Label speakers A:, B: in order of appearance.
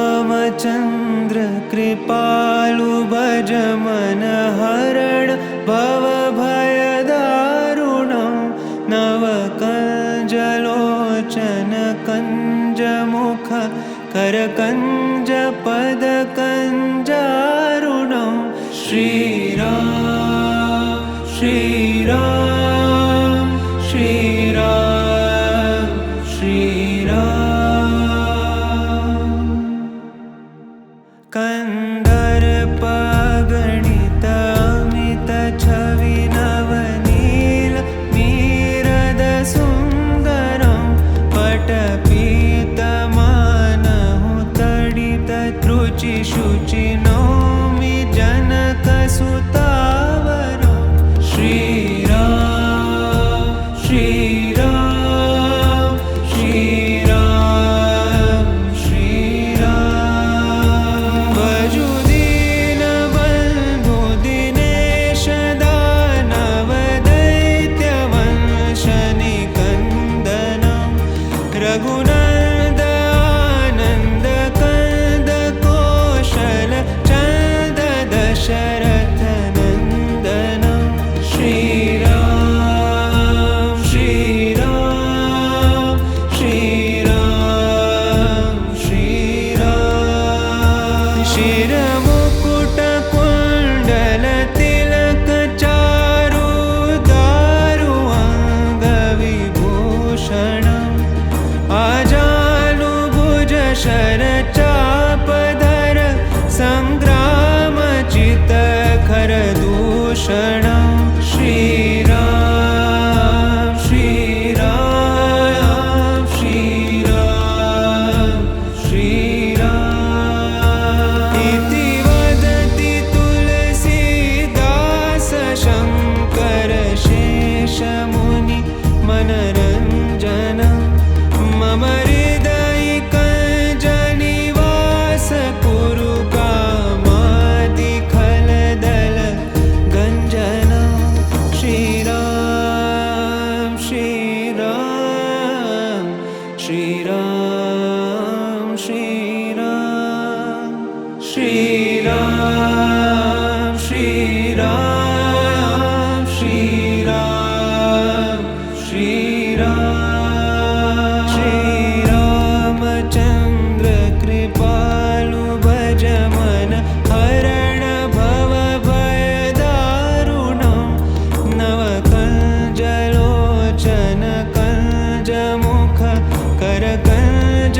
A: श्रीरामचन्द्र कृपालु भज मन हरण भवभयदारुणं नवकञ्जलोचन कञ्जमुख करकञ्ज पदकञ्जारुणं श्रीराम श्रीराम श्रीराम श्रीराम कन्दर्पगणित अमित छवि नवनील मीरद सुन्दरं पटपीतमानहु तडित त्रुचि शुचि नौमि जनकसुतावरं श्रीराम श्रीराम श्रीराम श्रीराम भजुदीनबन्धु दिनेश दानव दैत्यवंशनिकन्दनं रघुनन्द आनन्द कंद कौशल चन्द दशरथ नन्दनं श्रीराम श्रीराम श्रीराम श्रीराम शिरमुकुट कुण्डल तिलक चारु दारु अङ्गविभूषणम् आजानुभुज शरचापधर सङ्ग्रामचित खरदूषणं श्रीराम श्रीराम श्रीराम श्रीराम इति वदति तुलसीदास शङ्कर शेषमुनि मनरञ्जनं मम हृदयिकञ्जनिवास कुरु कामादिखलदल गञ्जनं श्रीराम श्रीराम श्रीराम श्रीराम श्रीराम श्रीराम श्रीराम श्रीराम श्रीरामचन्द्र कृपालु भज मन हरण भवभयदारुणं नवकञ्जलोचन कञ्जमुख करकञ्ज